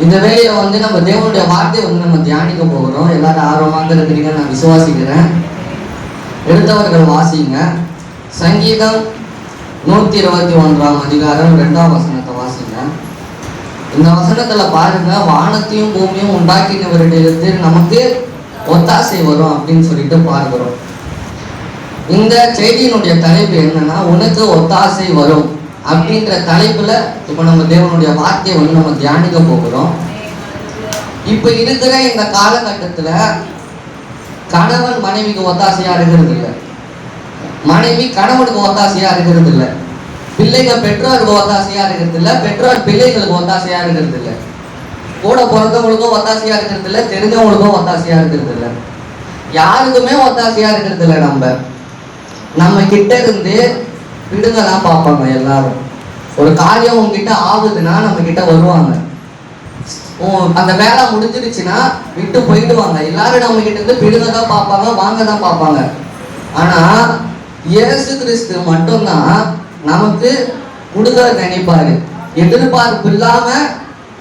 இந்த வேலையில நம்ம தேவனுடைய வார்த்தையை நம்ம தியானிக்க போகிறோம். எல்லாரும் ஆர்வமாக இருக்கிறீங்க, நான் விசுவாசிக்கிறேன். எடுத்தவர்கள் வாசிங்க. சங்கீதம் 121 அதிகாரம் 2ஆம் வசனத்தை வாசிங்க. இந்த வசனத்துல பாருங்க, வானத்தையும் பூமியும் உண்டாக்கினவரிடத்தில் நமக்கு ஒத்தாசை வரும் அப்படின்னு சொல்லிட்டு பார்க்கிறோம். இந்த செய்தியினுடைய தலைப்பு என்னன்னா, உனக்கு ஒத்தாசை வரும் அப்படின்ற தலைப்புல இப்ப நம்ம தேவனுடைய வார்த்தையை நம்ம தியானிக்க போகிறோம். இப்ப இருக்கிற இந்த காலகட்டத்துல கணவன் மனைவிக்கு ஒத்தாசையா இருக்கிறது இல்லை, மனைவி கணவனுக்கு ஒத்தாசையா இருக்கிறது இல்லை, பிள்ளைகள் பெற்றோருக்கு ஒத்தாசையா இருக்கிறது இல்லை, பெற்றோர் பிள்ளைகளுக்கு ஒத்தாசையா இருக்கிறது இல்லை, கூட பிறந்தவங்களுக்கும் ஒத்தாசையா இருக்கிறது இல்லை, தெரிஞ்சவங்களுக்கும் ஒத்தாசையா இருக்கிறது இல்லை, யாருக்குமே ஒத்தாசையா இருக்கிறது இல்லை. நம்ம கிட்ட இருந்து விடுங்க தான் பார்ப்பாங்க. எல்லாரும் ஒரு காரியம் உங்ககிட்ட ஆகுதுன்னா நம்ம கிட்ட வருவாங்க. அந்த வேலை முடிஞ்சிருச்சுன்னா விட்டு போயிடுவாங்க. எல்லாரும் நம்ம கிட்ட இருந்து விடுங்க தான் பார்ப்பாங்க, வாங்க தான் பார்ப்பாங்க. ஆனா இயேசு கிறிஸ்து மட்டும்தான் நமக்கு கொடுக்க நினைப்பாரு. எதிர்பார்ப்பு இல்லாம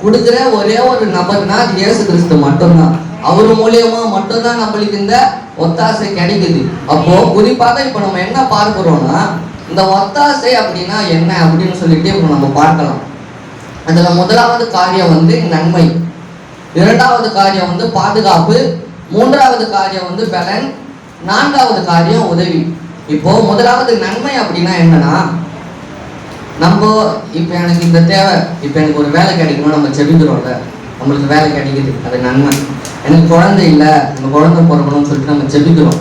கொடுக்குற ஒரே ஒரு நபர்னா இயேசு கிறிஸ்து மட்டும்தான். அவர் மூலியமா மட்டும்தான் நம்மளுக்கு இந்த ஒத்தாசை கிடைக்குது. அப்போ குறிப்பாக இப்ப நம்ம என்ன பார்க்கிறோம்னா, இந்த ஒத்தாசை அப்படின்னா என்ன அப்படின்னு சொல்லிட்டு இப்போ நம்ம பார்க்கலாம். அதுல முதலாவது காரியம் நன்மை, இரண்டாவது காரியம் பாதுகாப்பு, மூன்றாவது காரியம் பலன், நான்காவது காரியம் உதவி. இப்போ முதலாவது நன்மை அப்படின்னா என்னன்னா, நம்ம இப்ப எனக்கு இந்த தேவை, இப்ப எனக்கு ஒரு வேலை கிடைக்கணும், நம்ம செபிக்கிறோம்ல, நம்மளுக்கு வேலை கிடைக்குது, அது நன்மை. எனக்கு குழந்தை இல்லை, நம்ம குழந்தை பிறக்கணும்னு சொல்லிட்டு நம்ம செபிக்கிறோம்.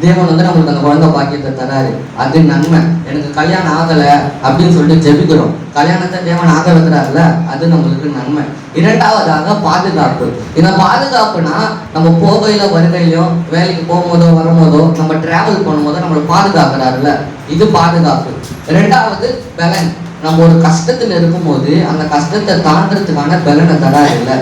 தேவன் நம்மளுக்கு அந்த குழந்தை பாக்கியத்தை தராரு, அது நன்மை. எனக்கு கல்யாணம் ஆகலை அப்படின்னு சொல்லிட்டு ஜெபிக்கிறோம், கல்யாணத்தை தேவன் ஆக வைக்கிறாருல, அது நம்மளுக்கு நன்மை. இரண்டாவதாக பாதுகாப்பு. இந்த பாதுகாப்புனா நம்ம போகையில வருகையிலும், வேலைக்கு போகும்போதோ வரும்போதோ, நம்ம டிராவல் பண்ணும்போதோ நம்மளை பாதுகாக்கிறாருல, இது பாதுகாப்பு. இரண்டாவது பலன். நம்ம ஒரு கஷ்டத்துல இருக்கும்போது அந்த கஷ்டத்தை தாண்டறதுக்கான பலனை தராரு இல்ல,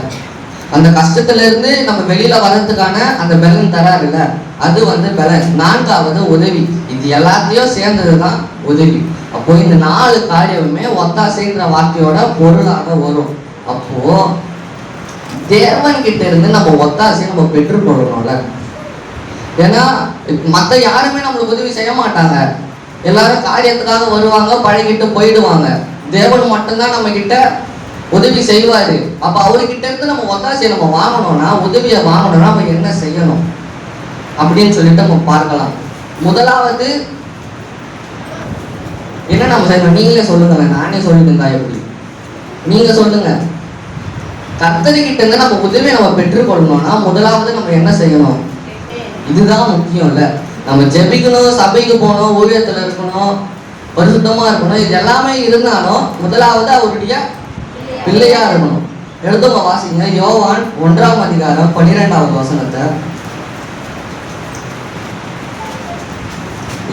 அந்த கஷ்டத்துல இருந்து நம்ம வெளியில வர்றதுக்கான அந்த பலன் தராரு இல்ல, அது பலன். நான்காவது உதவி. இது எல்லாத்தையும் சேர்ந்ததுதான் உதவி. அப்போ இந்த 4 காரியமுமே ஒத்தாசைன்ற வார்த்தையோட பொருளாக வரும். அப்போ தேவன் கிட்ட இருந்து நம்ம ஒத்தாசையை நம்ம பெற்றுக்கொள்ளணும்ல. ஏன்னா மற்ற யாருமே நம்மளுக்கு உதவி செய்ய மாட்டாங்க. எல்லாரும் காரியத்துக்காக வருவாங்க, பழகிட்டு போயிடுவாங்க. தேவன் மட்டும்தான் நம்ம கிட்ட உதவி செய்வாரு. அப்ப அவர்கிட்ட இருந்து நம்ம ஒத்தாசையை நம்ம வாங்கணும்னா, உதவியை வாங்கணும்னா நம்ம என்ன செய்யணும் அப்படின்னு சொல்லிட்டு நம்ம பார்க்கலாம். முதலாவது என்ன நம்ம செய்யணும், நீங்களே சொல்லுங்க, நானே சொல்லிட்டு எப்படி, நீங்க சொல்லுங்க. கர்த்தர்கிட்ட இருந்து நம்ம உதவியை நம்ம பெற்றுக்கொள்ளணும்னா முதலாவது நம்ம என்ன செய்யணும், இதுதான் முக்கியம் இல்ல. நம்ம ஜெபிக்கணும், சபைக்கு போகணும், ஊழியத்துல இருக்கணும், பரிசுத்தமா இருக்கணும், இது எல்லாமே இருந்தாலும் முதலாவது அவருடைய பிள்ளையா இருக்கணும். எழுதுங்க, வாசிங்க. யோவான் 1ஆம் அதிகாரம் 12வது வசனத்தை.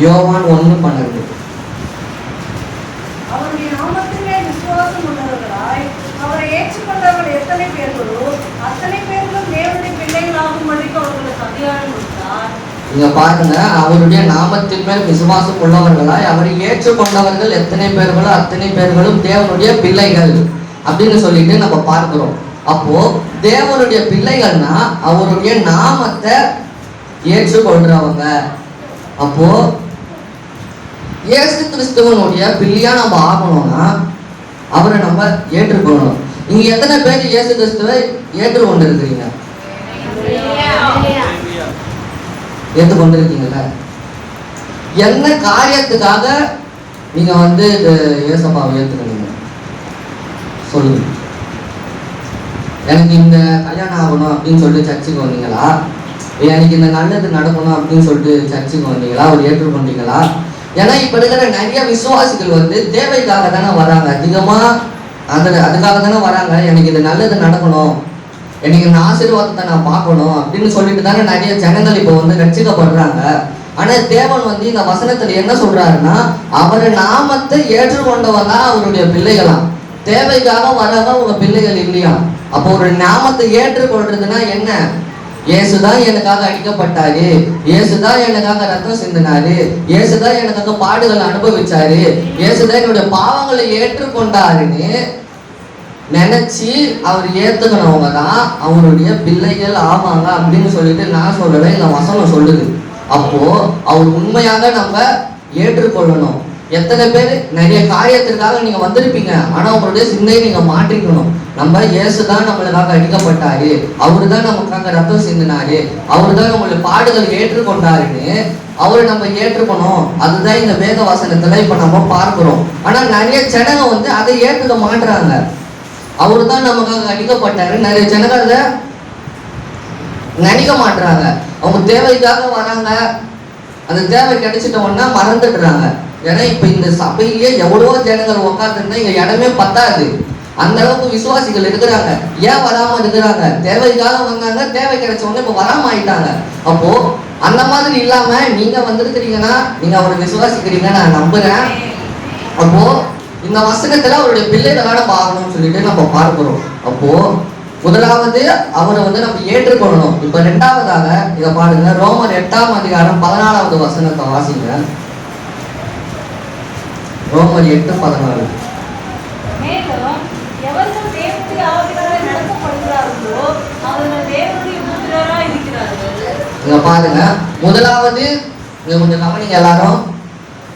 யோவான் 1:12. அவருடைய நாமத்திலே விசுவாசம் உள்ளவர்களாய் அவரை ஏற்றுக்கொண்டவர்கள் எத்தனை பேர்களோ அத்தனை பேர்களும் தேவனுடைய பிள்ளைகளாகும்படிக்கு அவர்களுக்கு அதிகாரம் கொடுத்தார். இங்க பாருங்க, அவருடைய நாமத்தின் மேல் விசுவாசம் உள்ளவர்களாய் அவரை ஏற்றுக்கொண்டவர்கள் எத்தனை பேர்களோ அத்தனை பேர்களும் தேவனுடைய பிள்ளைகள் அப்படின்னு சொல்லிட்டு நம்ம பார்க்கிறோம். அப்போ தேவனுடைய பிள்ளைகள்னா அவருடைய நாமத்தை ஏற்றுக்கொள்றவங்க. அப்போ இயேசு கிறிஸ்துவனுடைய பிள்ளையா நம்ம ஆகணும்னா அவரை நம்ம ஏற்றுக்கொள்ளணும். இங்க எத்தனை பேர் இயேசு கிறிஸ்துவை ஏற்றுக்கொண்டு இருக்கிறீங்க? ஏற்றுக்கொண்டிருக்கீங்கல்ல? என்ன காரியத்துக்காக நீங்க இயேசப்பாவை ஏற்றுக்கணும் சொல்லுங்க. எனக்கு இந்த கல்யாணம் ஆகணும் அப்படின்னு சொல்லிட்டு சர்ச்சுக்கு வந்தீங்களா? எனக்கு இந்த நல்லது நடக்கணும் அப்படின்னு சொல்லிட்டு சர்ச்சுக்கு வந்தீங்களா? அவர் ஏற்றுக்கொண்டீங்களா? ஏன்னா இப்ப இருக்கிற நிறைய விசுவாசிகள் தேவைக்காக தானே வராங்க, அதிகமா அதுக்காக தானே வராங்க. எனக்கு இது நல்லது நடக்கணும், எனக்கு இந்த ஆசீர்வாதத்தை நான் பார்க்கணும் அப்படின்னு சொல்லிட்டு தானே நிறைய ஜனங்கள் இப்ப ரட்சிக்கப்படுறாங்க. ஆனா தேவன் இந்த வசனத்துல என்ன சொல்றாருன்னா, அவர் நாமத்தை ஏற்றுக்கொண்டவங்க அவருடைய பிள்ளைகளாம். தேவைக்காக வரவங்க உங்க பிள்ளைகள் இல்லையா? அப்போ ஒரு நாமத்தை ஏற்றுக்கொள்றதுன்னா என்ன, இயேசுதான் எனக்காக அடிக்கப்பட்டாரு, இயேசுதான் எனக்காக ரத்தம் சிந்தினாரு, இயேசுதான் எனக்காக பாடுகளை அனுபவிச்சாரு, இயேசுதான் என்னுடைய பாவங்களை ஏற்றுக்கொண்டாருன்னு நினைச்சு அவர் ஏத்துக்கணவங்க தான் அவருடைய பிள்ளைகள் ஆவாங்க அப்படின்னு சொல்லிட்டு நான் சொல்லலை, இந்த வசனம் சொல்லுது. அப்போ அவர் உண்மையாக நம்ம ஏற்றுக்கொள்ளணும். எத்தனை பேர் நிறைய காரியத்திற்காக நீங்க வந்திருப்பீங்க, ஆனா உங்களுடைய சிந்தையை நீங்க மாற்றிக்கணும். நம்ம இயேசுதான் நம்மளுக்காக அடிக்கப்பட்டாரு, அவரு தான் நமக்காக ரத்தம் சிந்தினாரு, அவரு தான் நம்மளுடைய பாடுகள் ஏற்றுக்கொண்டாருன்னு அவரை நம்ம ஏற்றுக்கணும். அதுதான் இந்த வேத வசனத்துல இப்ப நம்ம பார்க்கிறோம். ஆனா நிறைய ஜனங்க அதை ஏற்றுக்க மாட்டுறாங்க. அவரு தான் நமக்காக அடிக்கப்பட்டாரு, நிறைய ஜனங்க அதை நினைக்க மாட்டுறாங்க. அவங்க தேவைக்காக வராங்க, அந்த தேவை கிடைச்சிட்டோம்னா மறந்துடுறாங்க. ஏன்னா இப்ப இந்த சபையிலேயே எவ்வளவோ ஜனங்கள் உட்காந்துருந்தா இங்க இடமே பத்தாது. அந்த அளவுக்கு விசுவாசிகள் இருக்கிறாங்க. ஏன் வராம இருக்கிறாங்க? தேவைக்காக வந்தாங்க, தேவை கிடைச்ச உடனே இப்ப வராம ஆயிட்டாங்க. அப்போ அந்த மாதிரி இல்லாம நீங்க வந்திருக்கிறீங்கன்னா நீங்க அவரை விசுவாசிக்கிறீங்க, நான் நம்புறேன். அப்போ இந்த வசனத்துல அவருடைய பிள்ளைகளான பார்க்கணும்னு சொல்லிட்டு நம்ம பார்க்கிறோம். அப்போ முதலாவது அவரை நம்ம ஏற்றுக்கொள்ளணும். இப்ப ரெண்டாவதாக இதை பாருங்க, ரோமர் 8ஆம் அதிகாரம் 14வது வசனத்தை வாசிங்க. ரோமர் 8:14. மேலும் எவர்கள் தேவனுடைய ஆவியால் நடத்தப்படுகிறார்களோ அவர்கள் தேவனுடைய புத்திரராய் இருக்கிறார்கள். இங்க பாருங்க, முதலாவது கொஞ்சம் கவனிங்க எல்லாரும்.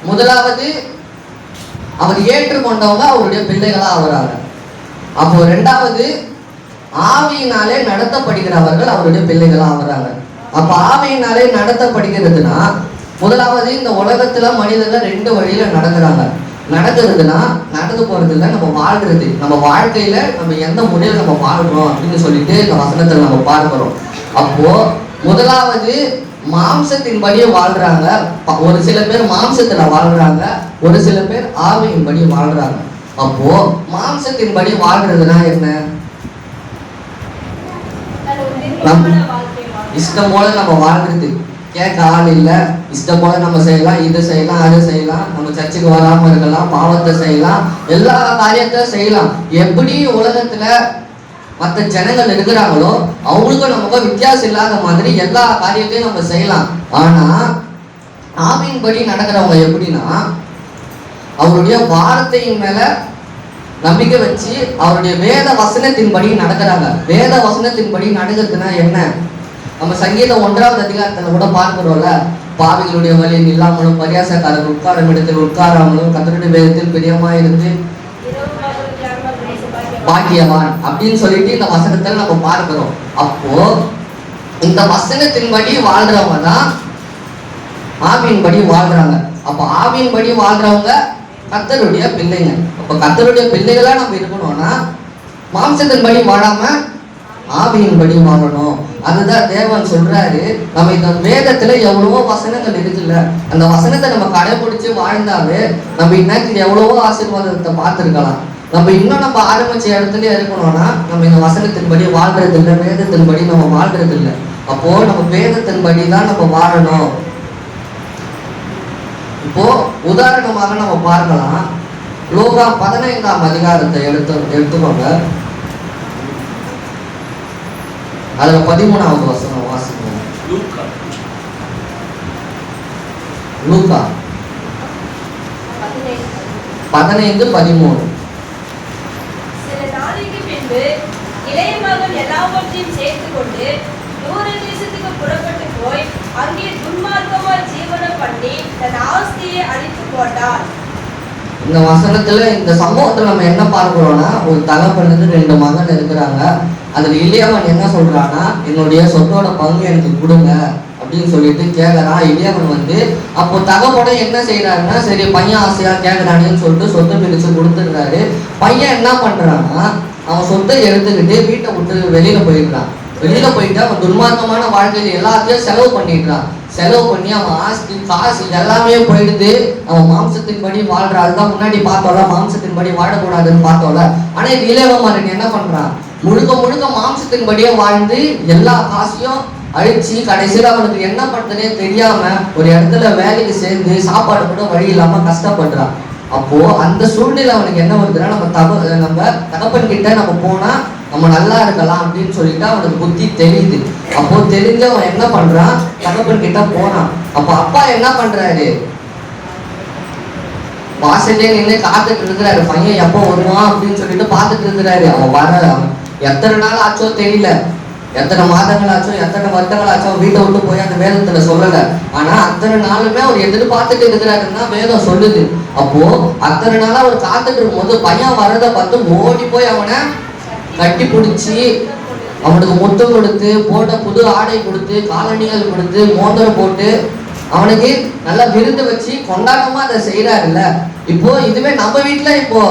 முதலாவது அவர் ஏற்றுக்கொண்டவங்க அவருடைய பிள்ளைகளா ஆகிறாங்க. அப்போ ரெண்டாவது ஆவியினாலே நடத்தப்படுகிறவர்கள் அவருடைய பிள்ளைகளா ஆகிறாங்க. அப்ப ஆவியினாலே நடத்தப்படுகிறதுனா முதலாவது இந்த உலகத்துல மனிதர்கள் 2 வழியில நடக்கிறதுனா நடந்து போறது இல்லை, நம்ம வாழ்றது. நம்ம வாழ்க்கையில நம்ம எந்த முறையில் நம்ம வாழ்றோம் அப்படின்னு சொல்லிட்டு இந்த வசனத்துல நம்ம பார்க்கிறோம். அப்போ முதலாவது மாம்சத்தின்படி வாழ்றாங்க. ஒரு சில பேர் மாம்சத்துல வாழ்றாங்க, ஒரு சில பேர் ஆவியின்படி வாழ்றாங்க. அப்போ மாம்சத்தின்படி வாழ்றதுனா என்ன? இஷ்டம் போல நம்ம வாழ்றது, கேட்க ஆள் இல்லை, இஷ்டம் போல நம்ம செய்யலாம், இது செய்யலாம், அது செய்யலாம், நம்ம சர்ச்சுக்கு வராம இருக்கலாம், பாவத்தை செய்யலாம், எல்லா காரியத்தையும் செய்யலாம். எப்படி உலகத்துல மற்ற ஜனங்கள் இருக்கிறாங்களோ அவங்களுக்கும் நமக்கும் வித்தியாசம் இல்லாத மாதிரி எல்லா காரியத்தையும் நம்ம செய்யலாம். ஆனா ஆவியின்படி நடக்கிறவங்க எப்படின்னா அவருடைய வார்த்தையின் மேல நம்பிக்கை வச்சு அவருடைய வேத வசனத்தின்படி நடக்கிறாங்க. வேத வசனத்தின்படி நடக்கிறதுனா என்ன? நம்ம சங்கீதம் 1ஆவது அதிகாரத்துல கூட பார்க்கிறோம்ல, பாவிகளுடைய வழியில் இல்லாமலும் பரியாசக்காரர் உட்காரம் இடத்தில் உட்காராமலும் கர்த்தருடைய வேதத்தில் பிரியமா இருந்து பாக்கியவான் அப்படின்னு சொல்லிட்டு இந்த வசனத்துல நம்ம பார்க்கிறோம். அப்போ இந்த வசனத்தின்படி வாழ்றவங்க தான் ஆவியின்படி வாழ்றாங்க. அப்போ ஆவியின்படி வாழ்றவங்க கர்த்தருடைய பிள்ளைங்க. அப்ப கர்த்தருடைய பிள்ளைகளா நம்ம இருக்கணும்னா மாம்சத்தின்படி வாழாம ஆவியின்படி வாழணும். அதுதான் தேவன் சொல்றாரு. நம்ம இந்த வேதத்துல எவ்வளவோ வசனங்கள் இருக்குல்ல, அந்த வசனத்தை நம்ம கடைபிடிச்சு வாழ்ந்தாவே நம்ம இன்னைக்கு எவ்வளவோ ஆசீர்வாதத்தை பார்த்துருக்கலாம். நம்ம இன்னும் நம்ம ஆரம்பிச்ச இடத்துல இருக்கணும்னா நம்ம இந்த வசனத்தின்படி வாழ்றது இல்லை, வேதத்தின்படி நம்ம வாழ்றது இல்லை. அப்போ நம்ம வேதத்தின்படி தான் நம்ம வாழணும். இப்போ உதாரணமாக நம்ம பார்க்கலாம், லூக்கா 15ஆம் அதிகாரத்தை எடுத்துக்கோங்க. அதுல 13வது வசனம் வாசிங்க. லூக்கா 15:13. சில நாளைக்கு பின்பு இளைய மகன் எல்லாவற்றையும் சேர்த்து கொண்டு தூர தேசத்துக்கு புறப்பட்டு போய் அங்கே துன்மார்க்கமாய் ஜீவனம் பண்ணி தன் ஆஸ்தியை அழித்து போட்டான். இந்த வசனத்துல இந்த சம்பவத்துல நம்ம என்ன பார்க்கிறோம்னா, ஒரு தகப்பனுக்கு 2 மகன் இருக்கிறாங்க. அதுல இளையவன் என்ன சொல்றான்னா, என்னுடைய சொத்தோட பங்கு எனக்கு கொடுங்க அப்படின்னு சொல்லிட்டு கேட்கறான். இளையவன் அப்போ தகப்பன என்ன செய்யறாருன்னா, சரி பையன் ஆசையா கேட்கறானேன்னு சொல்லிட்டு சொத்தை பிரிச்சு கொடுத்துடுறாரு. பையன் என்ன பண்றான்னா, அவன் சொத்தை எடுத்துக்கிட்டு வீட்டை விட்டு வெளியில போயிடுறான். வெளியில போயிட்டு அவன் துன்மார்க்கமான வாழ்க்கையில எல்லாத்தையும் செலவு பண்ணிடுறான். செலவு பண்ணி அவன் ஆஸ்தி காசு எல்லாமே போயிடுது. அவன் மாம்சத்தின்படி வாழ்றான். அதுதான் முன்னாடி பார்த்தோம்ல, மாம்சத்தின்படி வாழக்கூடாதுன்னு பார்த்தோம்ல. ஆனா இது இளையவன் என்ன பண்றான், முழுக்க முழுக்க மாம்சத்தின்படியே வாழ்ந்து எல்லா காசையும் அழிச்சு கடைசியில் அவனுக்கு என்ன பண்றதுனே தெரியாம ஒரு இடத்துல வேலைக்கு சேர்ந்து சாப்பாடு கூட வழி இல்லாம கஷ்டப்படுறான். அப்போ அந்த சூழ்நிலை அவனுக்கு என்ன வருதுன்னா, நம்ம தகப்பன் கிட்ட நம்ம போனா நம்ம நல்லா இருக்கலாம் அப்படின்னு சொல்லிட்டு அவனுக்கு புத்தி தெரியுது. அப்போ தெரிஞ்ச அவன் என்ன பண்றான், தகப்பன் கிட்ட போனான். அப்போ அப்பா என்ன பண்றாரு, வாசல்லே நின்று காத்துட்டு இருக்கிறாரு. பையன் எப்போ வருவான் அப்படின்னு சொல்லிட்டு பார்த்துட்டு இருக்கிறாரு. அவன் வர எத்தனை நாள் ஆச்சோ தெரியல, எத்தனை மாதங்கள் ஆச்சோ, எத்தனை வருடங்கள் ஆச்சோ, வீட்டை விட்டு போய் அந்த வேதத்துல சொல்லல. ஆனா அத்தனை நாளுமே அவர் எதிர்பார்த்துட்டு இருக்கிறாருன்னா வேதம் சொல்லுது. அப்போ அத்தனை நாளா அவர் காத்துட்டு இருக்கும்போது பையன் வரதை பார்த்து ஓடி போய் அவனை கட்டி பிடிச்சி அவனுக்கு முத்தம் கொடுத்து, போட்ட புது ஆடை கொடுத்து, காலணிகள் கொடுத்து, மோதிரம் போட்டு அவனுக்கு நல்லா விருந்து வச்சு கொண்டாட்டமா அதை செய்யறாருல்ல. இப்போ இதுவே நம்ம வீட்டுல இப்போ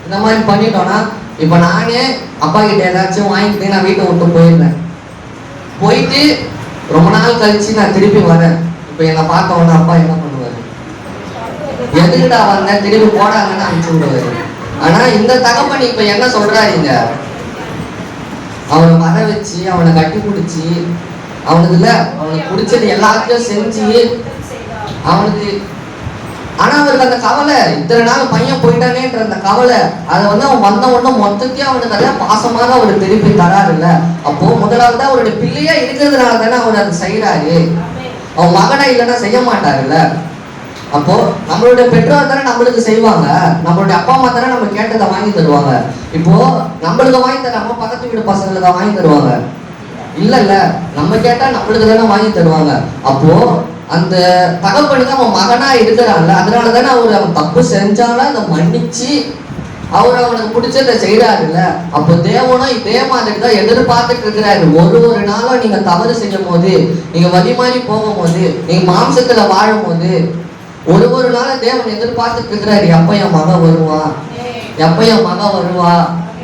இந்த மாதிரி பண்ணிட்டோம்னா, இப்போ நானே அப்பா கிட்ட ஏதாச்சும் வாங்கிட்டு நான் வீட்டை விட்டு போயிடுறேன். போயிட்டு ரொம்ப நாள் கழிச்சு நான் திருப்பி வரேன். இப்போ என்னை பார்க்க உடனே அப்பா என்ன பண்ணுவாரு? எதுக்கிட்டா வந்தேன், திருப்பி போடாங்கன்னு அனுப்பிச்சு விடுவாரு. ஆனா இந்த தகப்பன் இப்ப என்ன சொல்றாருங்க, அவனை வர வச்சு அவனை கட்டி பிடிச்சி அவனுக்குல அவனுக்கு பிடிச்சது எல்லாத்தையும் செஞ்சு அவனுக்கு, ஆனா அவருக்கு அந்த கவலை, இத்தனை நாள் பையன் போயிட்டானேன்ற அந்த கவலை, அதை அவன் வந்த உடனே மொத்தத்தையும் அவனுக்கு அதை பாசமாக அவர் திருப்பி தராரு இல்ல. அப்போ முதலாவது அவருடைய பிள்ளையா இருக்கிறதுனால தானே அவர் அதை செய்யறாரு. அவன் மகனா இல்லைன்னா செய்ய மாட்டாருல்ல. அப்போ நம்மளுடைய பெற்றோர் தானே நம்மளுக்கு செய்வாங்க, நம்மளுடைய அப்பா அம்மா தானே நம்ம கேட்டதை வாங்கி தருவாங்க. இப்போ நம்மளுக்கு வாங்கி தராம பக்கத்து வீடு பசங்களுக்கு வாங்கி தருவாங்க இல்ல, நம்ம கேட்டா நம்மளுக்கு தானே வாங்கி தருவாங்க. அப்போ அந்த தகப்பனுக்கு அவன் மகனா இருக்கிறான்ல, அதனால தானே அவன் தப்பு செஞ்சாலும் அதை மன்னிச்சு அவனுக்கு பிடிச்சதை செய்யறாருல்ல. அப்போ தேவனும் இதே மாதிரி தான் எதிர்பார்த்துட்டு இருக்கிறாரு. ஒரு நாளும் நீங்க தவறு செய்யும் போது, நீங்க வழி மாறி போகும்போது, நீங்க மாம்சத்துல வாழும் போது, ஒரு நாள தேவன் எதிர்பார்த்துட்டு இருக்கிறாரு. எப்ப என் மகன் வருவா, எப்ப என் மகன் வருவா,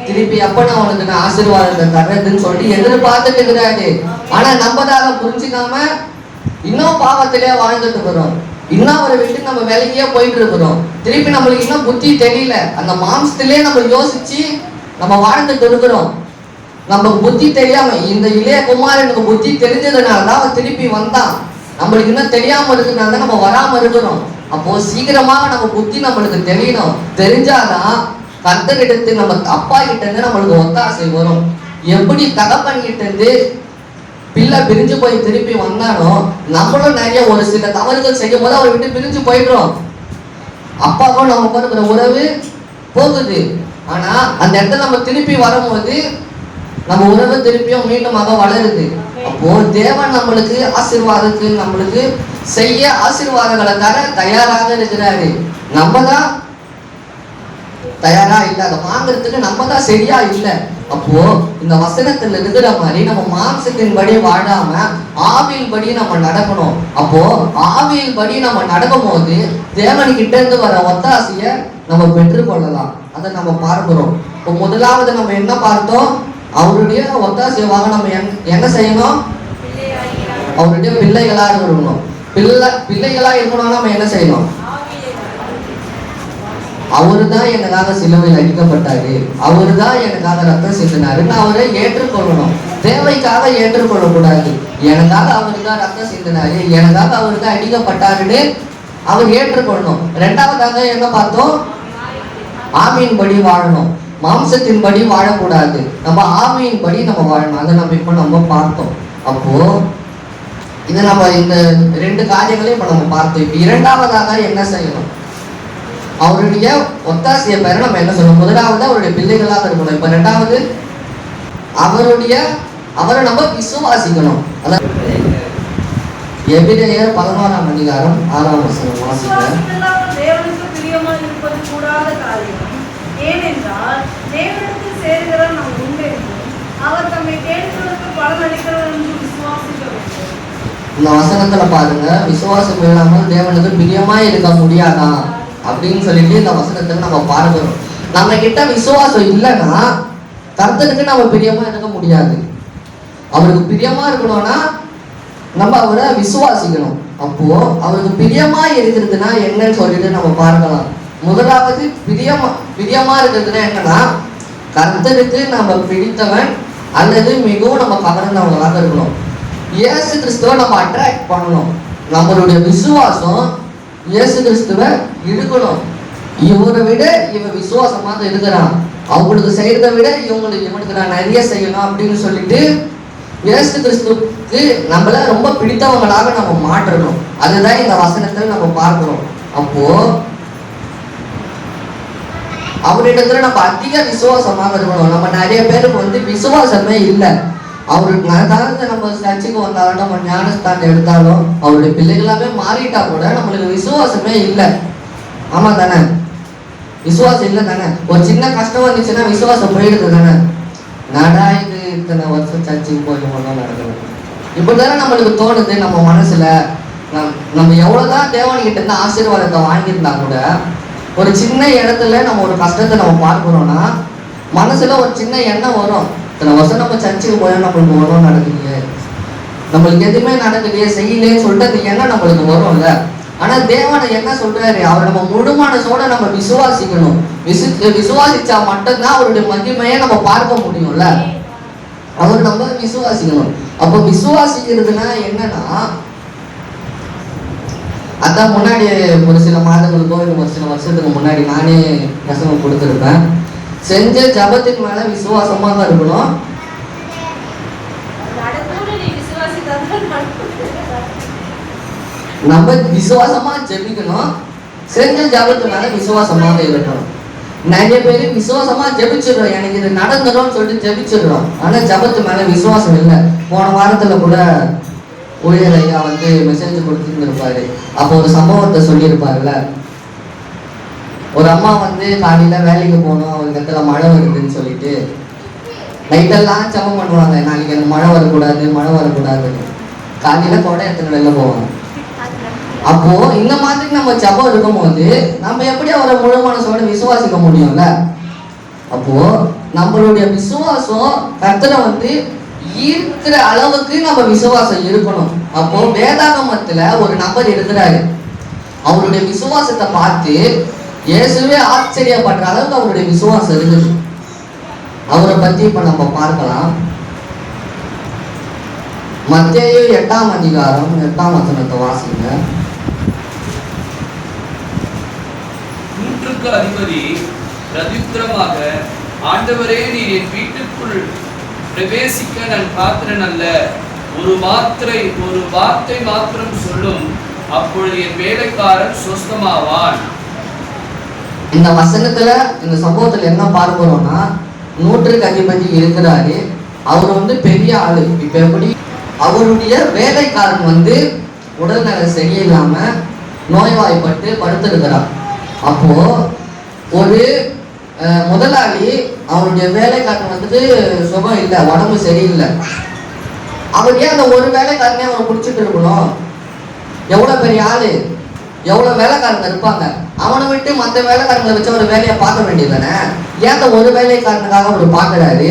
திருப்பி எப்ப நான் உனக்கு நான் ஆசீர்வாதத்தை தர்றதுன்னு சொல்லிட்டு எதிர்பார்த்துட்டு இருக்கிறாரு. ஆனா நம்ம தான் புரிஞ்சுக்காம இன்னும் பாவத்திலே வாழ்ந்துட்டு இருக்கிறோம். இன்னும் அவரை விட்டு நம்ம வேலைக்கே போயிட்டு இருக்கிறோம். திருப்பி நம்மளுக்கு இன்னும் புத்தி தெரியல. அந்த மாம்சத்திலே நம்ம யோசிச்சு நம்ம வாழ்ந்துட்டு இருக்கிறோம். நம்ம புத்தி தெரியாம, இந்த இளைய குமாரனுக்கு புத்தி தெரிஞ்சதுனாலதான் அவன் திருப்பி வந்தான். நம்மளுக்கு இன்னும் தெரியாம இருக்கிறதுனால நம்ம வராம இருக்கிறோம். அப்போ சீக்கிரமாக நம்ம புத்தி நம்மளுக்கு தெரியணும். தெரிஞ்சாதான் கர்த்தரிடத்து நம்ம அப்பா கிட்ட இருந்து நம்மளுக்கு ஒத்தாசை வரும். எப்படி தகப்பன் கிட்ட இருந்து பிள்ளை பிரிஞ்சு போய் திருப்பி வந்தானோ, நம்மளும் நிறைய ஒரு சில தவறுகள் செய்யும் போது அவரை விட்டு பிரிஞ்சு போயிடுறோம். அப்பாவுக்கும் நமக்கு இருக்கிற உறவு போகுது. ஆனா அந்த இடத்துல நம்ம திருப்பி வரும்போது நம்ம உறவு திருப்பியும் மீண்டுமாக வளருது. அப்போ தேவன் நம்மளுக்கு ஆசீர்வாதத்துக்கு நம்மளுக்கு செய்ய ஆசீர்வாதங்களை தர தயாராக இருக்கிறாரு. நம்ம தான் தயாரா இல்லை, அதை வாங்குறதுக்கு நம்ம தான் சரியா இல்லை. அப்போ இந்த வசனத்துல இருக்கிற மாதிரி நம்ம மாம்சத்தின் படி வாழாம ஆவியின் படி நம்ம நடக்கணும். அப்போ ஆவியின் படி நம்ம நடக்கும் போது தேவன் கிட்ட இருந்து வர ஒத்தாசைய நம்ம பெற்றுக்கொள்ளலாம். அதை நம்ம பார்க்கிறோம். இப்போ முதலாவது நம்ம என்ன பார்த்தோம், அவருடைய ஒத்தாசையாக நம்ம என்ன செய்யணும், அவருடைய பிள்ளைகளா இருக்கணும். பிள்ளைகளா இருக்கணும்னா நம்ம என்ன செய்யணும், அவரு தான் எனக்காக சிலுவையில் அடிக்கப்பட்டாரு, அவரு தான் எனக்காக ரத்தம் சிந்தினாருன்னு அவரை ஏற்றுக்கொள்ளணும். தேவைக்காக ஏற்றுக்கொள்ளக்கூடாது. எனக்காக அவரு தான் ரத்தம் சிந்தினாரு, எனக்காக அவரு தான் அடிக்கப்பட்டாருன்னு அவர் ஏற்றுக்கொள்ளணும். ரெண்டாவதாக என்ன பார்த்தோம், ஆவியின் படி வாழணும், மாம்சத்தின் படி வாழக்கூடாது. நம்ம ஆவியின் படி நம்ம வாழணும். அதை நம்ம இப்போ நம்ம பார்த்தோம். அப்போ இதை நம்ம இந்த ரெண்டு காரியங்களையும் இப்போ நம்ம பார்த்தோம். இப்போ இரண்டாவதாக என்ன செய்யணும், அவருடைய ஒத்தாசையை பெற நம்ம என்ன சொல்லணும், முதலாவது அவருடைய பிள்ளைகளாக இருக்கணும். இப்போ ரெண்டாவது அவரை நம்ம விசுவாசிக்கணும். அதான் எபிரேயர் 11ஆம் அதிகாரம் 6ஆம் வசனம் வாசிக்க. தேவனுக்கு பிரியமாக இருப்பது கூடாத காரியம். ஏனென்றால் தேவனுக்கு சேர்கிறவர் நாம் உண்டு என்றும் அவர் தம்மை தேடுகிறவருக்கு பலன் அளிக்கிறவர் என்றும் விசுவாசிக்க வேண்டும். இந்த வசனத்துல பாருங்க, விசுவாசம் இல்லாமல் தேவனுக்கு பிரியமா இருக்க முடியாதா அப்படின்னு சொல்லிட்டு இந்த வசனத்துல நம்ம பார்க்கிறோம். நம்ம கிட்ட விசுவாசம் இல்லைன்னா கர்த்தருக்கு நம்ம பிரியமா இருக்க முடியாது. அவருக்கு பிரியமா இருக்கணும்னா நம்ம அவரை விசுவாசிக்கணும். அப்போ அவருக்கு பிரியமா இருக்கிறதுனா என்னன்னு சொல்லிட்டு நம்ம பார்க்கலாம். முதலாவது பிரியமா இருக்கிறதுனா என்னன்னா, கர்த்தருக்கு நம்ம பிடித்தவன் அல்லது மிகவும் நம்ம கவர்ந்தவங்களாக இருக்கணும். இயேசு கிறிஸ்துவை நம்ம அட்ராக்ட் பண்ணணும். நம்மளுடைய விசுவாசம் இயேசு கிறிஸ்துவை இருக்கணும். இவரை விட இவன் விசுவாசமாக இருக்கிறான், அவங்களுக்கு செய்யறதை விட இவனுக்கு நான் நிறைய செய்யணும் அப்படின்னு சொல்லிட்டு இயேசு கிறிஸ்துவுக்கு நம்மள ரொம்ப பிடித்தவங்களாக நம்ம மாற்றணும். அதுதான் இந்த வசனத்தில் நம்ம பார்க்கிறோம். அப்போ அவரிடத்துல நம்ம அதிக விசுவாசமாக இருக்கணும். நம்ம நிறைய பேருக்கு வந்து விசுவாசமே இல்லை. அவருக்கு அதாவது நம்ம சர்ச்சுக்கு வந்தாலும் நம்ம ஞானஸ்தானம் எடுத்தாலும் அவருடைய பிள்ளைகளாவே மாறிட்டா கூட நம்மளுக்கு விசுவாசமே இல்லை. ஆமா தானே? விசுவாசம் இல்லை தானே? ஒரு சின்ன கஷ்டம் வந்துச்சுன்னா விசுவாசம் போயிடுது தானே? நடா இது இத்தனை வருஷம் சர்ச்சுக்கு போய் ஒன்றும் நடக்கணும் இப்படிதானே நம்மளுக்கு தோணுது. நம்ம மனசுல நம்ம எவ்வளவுதான் தேவன்கிட்ட இருந்து ஆசீர்வாதத்தை வாங்கியிருந்தா கூட ஒரு சின்ன இடத்துல நம்ம ஒரு கஷ்டத்தை நம்ம பார்க்கிறோம்னா மனசுல ஒரு சின்ன எண்ணம் வரும். இத்தனை வருஷம் நம்ம சர்ச்சுக்கு போய் நம்மளுக்கு ஒன்றும் நடக்கலையே, நம்மளுக்கு எதுவுமே நடக்கலையே, செய்யலையே சொல்லிட்டு அந்த எண்ணம் நம்மளுக்கு வரும்ல. ஆனா தேவனை என்ன சொல்றாரு? அவர் நம்ம முழு மனசோட நம்ம விசுவாசிக்கணும். விசுவாசிச்சா மட்டும்தான் அவருடைய மகிமையை நம்ம பார்க்க முடியும்ல. அவர் நம்ம விசுவாசிக்கணும். அப்போ விசுவாசிக்கிறதுனா என்னன்னா, அதான் முன்னாடி ஒரு சில மாதங்களுக்கோ ஒரு சில வருஷத்துக்கு முன்னாடி நானே வசனம் கொடுத்துருப்பேன். செஞ்ச ஜபத்தின் மேல விசுவாசமா தான் இருக்கணும். நம்ம விசுவாசமா ஜெபிக்கணும். செஞ்ச ஜபத்து மேல விசுவாசமாக இருக்கணும். நிறைய பேர் விசுவாசமா ஜெபிச்சிடுறோம், எனக்கு இது நடந்துடும் சொல்லிட்டு ஜெபிச்சிடுறோம். ஆனா ஜபத்து மேல விசுவாசம் இல்லை. போன வாரத்துல கூட ஊழியர் ஐயா வந்து மெசேஜ் கொடுத்துருப்பாரு. அப்போ ஒரு சம்பவத்தை சொல்லியிருப்பாருல்ல. ஒரு அம்மா வந்து காலையில வேலைக்கு போகணும், அவங்க இடத்துல மழை வருதுன்னு சொல்லிட்டு நைட்டெல்லாம் ஜபம் பண்ணுவாங்க, நாளைக்கு எனக்கு மழை வரக்கூடாதுன்னு. காலையில கூட எத்தனை வெளில போவாங்க. அப்போ இந்த மாதிரி நம்ம ஜபம் இருக்கும்போது நம்ம எப்படி அவரை முழு மனசோட விசுவாசிக்க முடியும்ல. அப்போ நம்மளுடைய விசுவாசம் கர்த்தரை வந்து ஈர்க்கிற அளவுக்கு நம்ம விசுவாசம் இருக்கணும். அப்போ வேதாகமத்துல ஒரு நபர் இருக்கிறாரு. அவருடைய விசுவாசத்தை பார்த்து இயேசுவே ஆச்சரியப்படுற அளவுக்கு அவருடைய விசுவாசம் இருக்குது. அவரை பத்தி இப்ப நம்ம பார்க்கலாம். மத்தேயு 8ஆம் அதிகாரம் 8ஆம் வசனத்தை வாசிங்க. நூற்றுக்கு அதிபதி பிரதியுத்தரமாக, ஆண்டவரே, நீர் என் வீட்டுக்குள் பிரவேசிக்க நான் பாத்திரன் அல்ல. ஒரு வார்த்தை மாத்திரம் சொல்லும், அப்பொழுது என் வேலைக்காரன் சொஸ்தமாவான். இந்த வசனத்துல இந்த சம்பவத்துல என்ன பார்க்கிறோம்னா, நூற்றுக்கு அதிபதி இருக்கிறாரு. அவர் வந்து பெரிய ஆளு. இப்ப எப்படி அவருடைய வேலைக்காரன் வந்து உடல்நல சரியில்லாம நோய்வாய்ப்பட்டு படுத்திருக்கிறார். அப்போ ஒரு முதலாளி அவருடைய வேலைக்காரன் வந்துட்டு சுகம் இல்லை, உடம்பு சரியில்லை. அவர் ஏன் அந்த ஒரு வேலைக்காரனே அவரை பிடிச்சிட்டு இருக்கணும்? எவ்வளவு பெரிய ஆளு, எவ்வளவு வேலைக்காரங்க இருப்பாங்க. அவனை விட்டு மற்ற வேலைக்காரங்களை வச்சு ஒரு வேலையை பார்க்க வேண்டியது தானே? ஏன் அந்த ஒரு வேலைக்காரனுக்காக அவர் பார்க்கறாரு?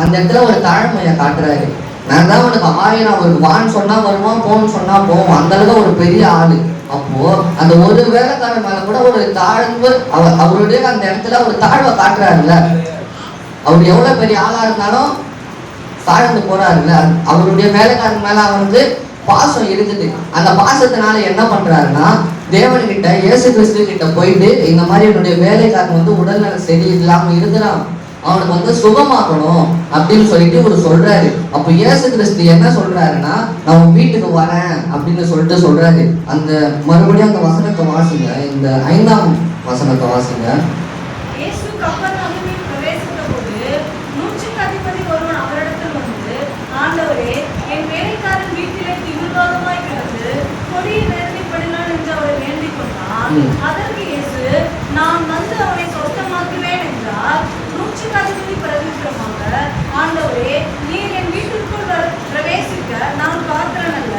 அந்த இடத்துல ஒரு தாழ்மையை காட்டுறாரு. நான் தான் அவனுக்கு 1000 அவருக்கு வான்னு சொன்னா வருவான், போன்னு சொன்னா போவோம். அந்த அளவுக்கு ஒரு பெரிய ஆளு. அப்போ அந்த ஒரு வேலைக்காரன் மேல கூட ஒரு தாழ்வு, அவருடைய அந்த இடத்துல ஒரு தாழ்வை காட்டுறாருல்ல. அவர் எவ்வளவு பெரிய ஆளா இருந்தாலும் தாழ்ந்து போறாருல்ல. அவருடைய வேலைக்காரன் மேல அவனுக்கு பாசம் இருக்குது. அந்த பாசத்தினால என்ன பண்றாருன்னா, தேவன்கிட்ட இயேசு கிறிஸ்து கிட்ட போயிட்டு, இந்த மாதிரி என்னுடைய வேலைக்காரன் வந்து உடல்நல சரியில்லாம இருக்கிறான், அவனுக்கு வந்து சுகமாக்கணும் அப்படின்னு சொல்லிட்டு ஒரு சொல்றாரு. அப்ப இயேசு கிறிஸ்து என்ன சொல்றாருன்னா, நான் உன் வீட்டுக்கு வரேன் அப்படின்னு சொல்லிட்டு சொல்றாரு. அந்த மறுபடியும் அந்த வசனத்தை வாசிங்க, இந்த 5ஆம் வசனத்தை வாசிங்க. இயேசு கப்பர்நகூமில் பிரவேசித்தபோது நூற்றுக்கு அதிபதி ஒருவன் அவரிடத்தில் வந்து, ஆண்டவரே, என் வேலைக்காரன் வீட்டிலே திமிர்வாதமாய் கிடந்து கொடிய வேதனைப்படுகிறான் என்று அவரை வேண்டிக் கொண்டான். அதற்கு இயேசு, நான் வந்து அவனை சொஸ்தமாக்குவேன் என்றார். நூற்றுக்கு அதிபதி பிரதியுத்தரமாக, ஆண்டவரே, நீர் என் வீட்டிற்குள் பிரவேசிக்க நான் பாத்திரன் அல்ல.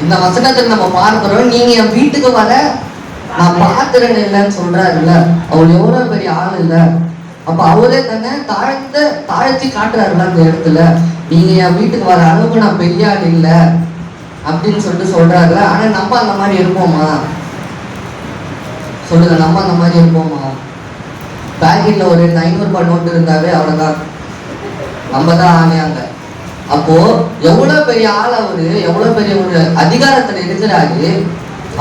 இந்த வசனத்தில் நம்ம பார்க்கிறோம், நீங்க என் வீட்டுக்கு வர நான் பாத்திரன் இல்லைன்னு சொல்றாருல்ல. அவர் எவ்வளவு பெரிய ஆள் இல்ல. அப்ப அவரே தன்னை தாழ்த்தி காட்டுறாருல்ல அந்த இடத்துல. நீங்க என் வீட்டுக்கு வர அளவுக்கு நான் பெரிய ஆள் இல்லை அப்படின்னு சொல்லிட்டு சொல்றாருல. ஆனா நம்ம அந்த மாதிரி இருப்போமா? சொல்லுங்க, நம்ம அந்த மாதிரி இருப்போமா? பேக்கெட்ல ஒரு 500 ரூபாய் நோட்டு இருந்தாவே அவ்வளவுதான், நம்ம தான் ஆணையாங்க. அப்போ எவ்வளவு பெரிய ஆள் அவரு, எவ்வளவு பெரிய ஒரு அதிகாரத்துல இருக்கிறாரு.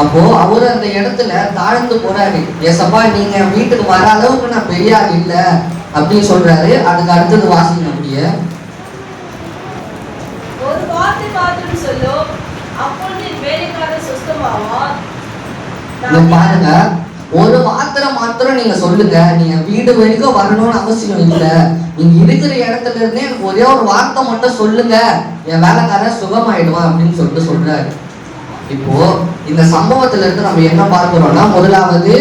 அப்போ அவரு அந்த இடத்துல தாழ்ந்து போறாரு. ஏசப்பா, நீங்க வீட்டுக்கு வர அளவுக்கு நான் பெரிய ஆள் இல்லை அப்படின்னு சொல்றாரு. அதுக்கு அடுத்தது வாசிங்க அப்படியே. ஒரு வார்த்தை மாத்திரம் சொல்லும், அப்பொழுது வேலைக்காரன் சுத்தமாவான். பாருங்க, ஒரு வார்த்தை மாத்திரம் நீங்க சொல்லுங்க, நீங்க வீடு வரைக்கும் வரணும்னு அவசியம் இல்லை, நீங்க இருக்கிற இடத்துல இருந்தே எனக்கு ஒரே ஒரு வார்த்தை மட்டும் சொல்லுங்க, என் வேலைக்காரன் சுகமாயிடுவான் அப்படின்னு சொல்லிட்டு சொல்றாரு. இப்போ இந்த சம்பவத்துல இருந்து நம்ம என்ன பார்க்கிறோம்னா, முதலாவது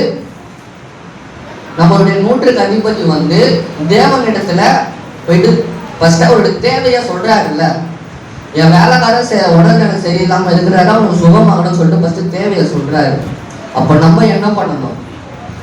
நம்மளுடைய நூற்றுக்கு அதிபதி வந்து தேவனிடத்துல போயிட்டு ஃபர்ஸ்ட் அவருடைய தேவையா சொல்றாருல்ல, என் வேலைக்காரன் உடனே எனக்கு சரியில்லாம இருக்கிறாரு, அவனுக்கு சுகமாகணும்னு சொல்லிட்டு ஃபர்ஸ்ட் தேவையை சொல்றாரு. அப்ப நம்ம என்ன பண்ணணும்,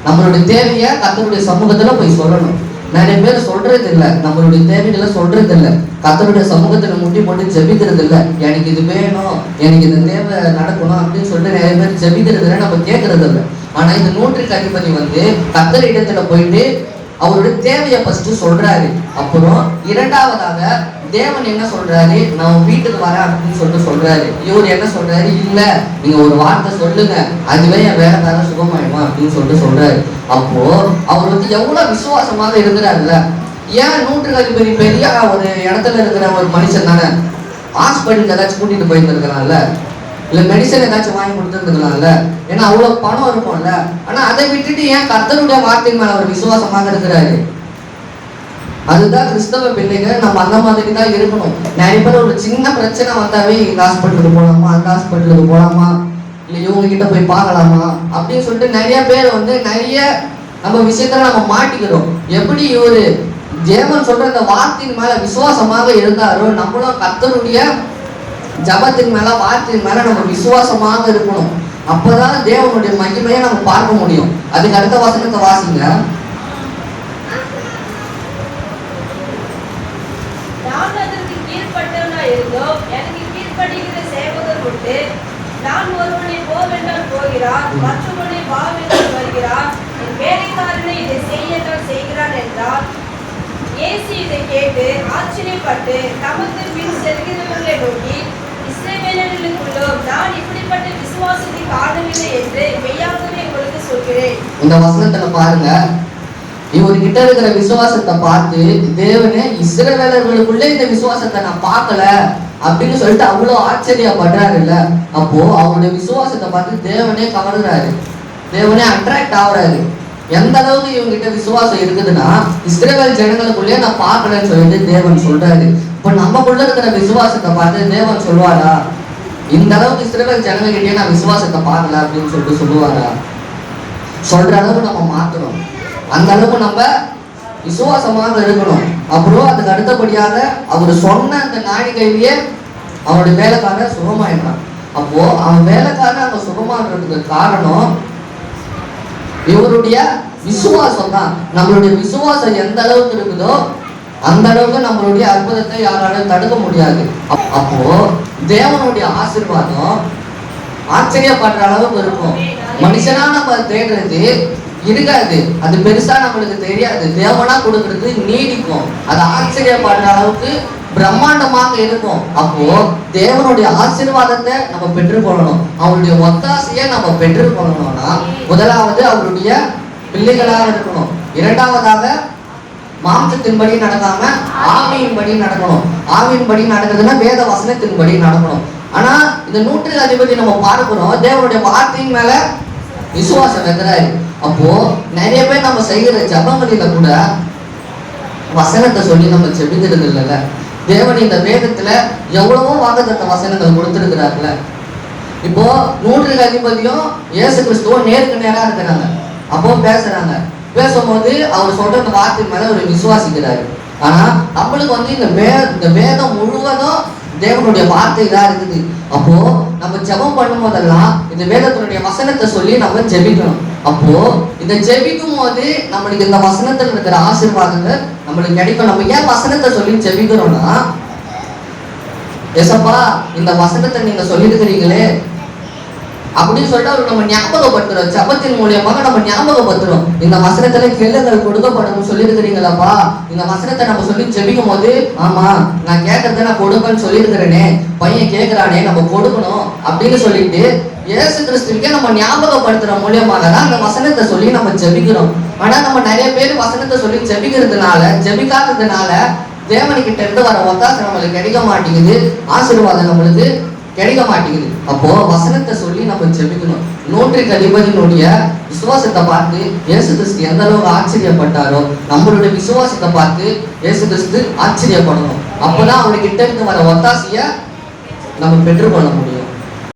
நம்மளுடைய தேவையை கர்த்தருடைய சமூகத்துல போய் சொல்லணும். நிறைய பேர் சொல்றது இல்லை, நம்மளுடைய தேவைகளை சொல்றது இல்லை, கர்த்தருடைய சமூகத்துல முட்டி போட்டு ஜெபிக்கிறது இல்லை, எனக்கு இது வேணும், எனக்கு இந்த தேவை நடக்கணும் அப்படின்னு சொல்லிட்டு நிறைய பேர் ஜெபிக்கிறது இல்லை, நம்ம கேட்கறது இல்லை. ஆனா இந்த நூற்றுக்கு அதிபதி வந்து கர்த்தர் இடத்துல போயிட்டு அவருடைய தேவையை ஃபர்ஸ்ட் சொல்றாரு. அப்புறம் இரண்டாவதாக தேவன் என்ன சொல்றாரு, நான் வீட்டுக்கு வரேன் அப்படின்னு சொல்லிட்டு சொல்றாரு. இவர் என்ன சொல்றாரு, இல்ல நீங்க ஒரு வார்த்தை சொல்லுங்க, அதுவே என் வேலைக்காரன் சுகமாயிடுமா அப்படின்னு சொல்லிட்டு சொல்றாரு. அப்போ அவர் வந்து எவ்வளவு விசுவாசமாக இருக்கிறாருல்ல. ஏன் நூற்றுக்கு அதிபதி பெரிய ஒரு இடத்துல இருக்கிற ஒரு மனுஷன் தானே, ஹாஸ்பிட்டலுக்கு ஏதாச்சும் கூட்டிட்டு போயிருந்துருக்கலாம்ல, இல்ல மெடிசன் ஏதாச்சும் வாங்கி கொடுத்துருந்துக்கலாம்ல, ஏன்னா அவ்வளவு பணம் இருக்கும்ல. ஆனா அதை விட்டுட்டு ஏன் கர்த்தருடைய வார்த்தையின் மேல அவர் விசுவாசமாக இருக்கிறாரு? அதுதான் கிறிஸ்தவ பிள்ளைகள், நம்ம அந்த மாதிரி தான் இருக்கணும். நிறைய பேர் ஒரு சின்ன பிரச்சனை வந்தாவே இந்த ஹாஸ்பிட்டலுக்கு போகலாமா, அந்த ஹாஸ்பிட்டலுக்கு போகலாமா, இல்லை இவங்க கிட்ட போய் பார்க்கலாமா அப்படின்னு சொல்லிட்டு நிறைய பேர் வந்து நிறைய நம்ம விஷயத்துல நம்ம மாட்டிக்கிறோம். எப்படி இவரு தேவன் சொல்ற இந்த வார்த்தையின் மேல விசுவாசமாக இருந்தாரோ, நம்மளும் கர்த்தருடைய ஜபத்தின் மேல வார்த்தையின் மேல நம்ம விசுவாசமாக இருக்கணும். அப்பதான் தேவனுடைய மகிமையை நம்ம பார்க்க முடியும். அதுக்கு அடுத்த வசனத்தை வாசிங்க. நான் அதற்கு கீழ்ப்பட்டவனா இருந்தோம், எனக்கு கீழ்ப்படிகிற சேவகர் உண்டு. நான் ஒருவனை போவென்றால் போகிறார், மற்றவனை வாவென்றால் வருகிறார், என் வேலைக்காரனை இதை செய்யென்றால் செய்கிறான் என்றார். இயேசு இதை கேட்டு ஆச்சரியப்பட்டு தமக்கு பின் செல்கிறவர்களை நோக்கி, இஸ்ரவேலர்களுக்குள்ளோ நான் இப்படிப்பட்ட விசுவாசத்தை காணவில்லை என்று மெய்யாகவே உங்களுக்கு சொல்கிறேன். இந்த வசனத்துல பாருங்க, இவர்கிட்ட இருக்கிற விசுவாசத்தை பார்த்து தேவனே இஸ்ரவேலர்களுக்குள்ளே இந்த விசுவாசத்தை நான் பார்க்கல அப்படின்னு சொல்லிட்டு அவ்வளவு ஆச்சரியப்படுறாரு இல்ல. அப்போ அவருடைய விசுவாசத்தை பார்த்து தேவனே கவர்றாரு, தேவனே அட்ராக்ட் ஆகுறாரு. எந்த அளவுக்கு இவங்கிட்ட விசுவாசம் இருக்குதுன்னா, இஸ்ரவேல் ஜனங்களுக்குள்ளே நான் பார்க்கலன்னு சொல்லிட்டு தேவன் சொல்றாரு. இப்ப நம்மக்குள்ள இருக்கிற விசுவாசத்தை பார்த்து தேவன் சொல்லுவாரா, இந்த அளவுக்கு இஸ்ரவேல் ஜனங்ககிட்டே நான் விசுவாசத்தை பார்க்கல அப்படின்னு சொல்லிட்டு சொல்லுவாரா? சொல்ற அளவுக்கு நம்ம மாத்தணும், அந்த அளவுக்கு நம்ம விசுவாசமாக இருக்கணும். அப்புறம் அதுக்கு அடுத்தபடியாக அவர் சொன்ன அந்த நாழிகையிலேயே அவருடைய வேலைக்காரன் சுகமாயிடுறான். அப்போ அவன் வேலைக்காரன் அங்க சுகமாகிறதுக்கு காரணம் இவருடைய விசுவாசம் தான். நம்மளுடைய விசுவாசம் எந்த அளவுக்கு இருக்குதோ அந்த அளவுக்கு நம்மளுடைய அற்புதத்தை யாராலும் தடுக்க முடியாது. அப்போ தேவனுடைய ஆசீர்வாதம் ஆச்சரியப்படுற அளவுக்கு இருக்கும். மனுஷனா நம்ம தேடுறது இருக்காது, அது பெருசா நம்மளுக்கு தெரியாது. தேவனா கொடுக்கறது நீடிக்கும், அது ஆச்சரியப்படுற அளவுக்கு பிரம்மாண்டமாக இருக்கும். அப்போ தேவனுடைய ஆசீர்வாதத்தை நம்ம பெற்றுக்கொள்ளணும், அவருடைய ஒத்தாசையை நம்ம பெற்றுக்கொள்ளணும்னா முதலாவது அவருடைய பிள்ளைகளாக இருக்கணும். இரண்டாவதாக மாம்சத்தின்படி நடக்காம ஆவியின்படி நடக்கணும். ஆவியின்படி நடக்கிறதுனா வேத வசனத்தின்படி நடக்கணும். ஆனா இந்த நூற்றுக்கு அதிபதி நம்ம பார்க்கிறோம், தேவனுடைய வார்த்தையின் மேல விசுவாசம் வைக்கிறாரு. அப்போ நிறைய பேர் நம்ம செய்கிற ஜபங்களில கூட வசனத்தை சொல்லி நம்ம ஜெபிக்கிறது இல்லைல்ல. தேவன் இந்த வேதத்துல எவ்வளவோ வாக்குத்தத்த வசனங்கள் கொடுத்திருக்கிறார்கள. இப்போ நூற்றுக்கு அதிபதியும் இயேசு கிறிஸ்துவும் நேருக்கு நேரா இருக்கிறாங்க. அப்போ பேசுறாங்க, பேசும்போது அவர் சொல்ற அந்த வார்த்தை மேல ஒரு விசுவாசிக்கிறாரு. ஆனா நம்மளுக்கு வந்து இந்த வேதம் முழுவதும் தேவனுடைய வார்த்தை தான் இருக்குது. அப்போ நம்ம ஜெபம் பண்ணும் போதெல்லாம் இந்த வேதத்தினுடைய வசனத்தை சொல்லி நம்ம ஜெபிக்கணும். அப்போ இதை ஜெபிக்கும் போது நம்மளுக்கு இந்த வசனத்தில் இருக்கிற ஆசீர்வாதங்கள் நம்மளுக்கு கிடைக்கும். நம்ம ஏன் வசனத்தை சொல்லி ஜெபிக்கிறோம்னா, ஏசப்பா இந்த வசனத்தை நீங்க சொல்லியிருக்கிறீங்களே அப்படின்னு சொல்லிட்டு அவர் நம்ம ஞாபகப்படுத்துறோம். ஜபத்தின் மூலியமாக நம்ம ஞாபகப்படுத்துறோம். இந்த வசனத்துல கேளுங்கள் கொடுக்கப்படும் சொல்லியிருக்கிறீங்களாப்பா, இந்த வசனத்தை நம்ம சொல்லி ஜெபிக்கும் போது, ஆமா நான் கேட்கறத நான் கொடுப்பேன்னு சொல்லியிருக்கிறேனே, பையன் கேட்கிறானே நம்ம கொடுக்கணும் அப்படின்னு சொல்லிட்டு இயேசு கிறிஸ்துவுக்கே நம்ம ஞாபகப்படுத்துற மூலியமாக தான் அந்த வசனத்தை சொல்லி நம்ம ஜெபிக்கிறோம். ஆனா நம்ம நிறைய பேர் வசனத்தை சொல்லி ஜெபிக்காததுனால தேவனுக்கிட்ட இருந்து வர ஒத்தாசை நம்மளுக்கு கிடைக்க மாட்டேங்குது, ஆசீர்வாதம் நம்மளுக்கு கிடைக்க மாட்டேங்குது. அப்போ வசனத்தை சொல்லி நம்ம ஜெபிக்கணும். நூற்றுக்கு அதிபதியினுடைய விசுவாசத்தை பார்த்து இயேசு கிறிஸ்து எந்த அளவுக்கு ஆச்சரியப்பட்டாரோ நம்மளுடைய விசுவாசத்தை பார்த்து இயேசு கிறிஸ்து ஆச்சரியப்படணும். அப்பதான் அவர்கிட்ட இருந்து வர ஒத்தாசைய நம்ம பெற்றுக்கொள்ள முடியும்.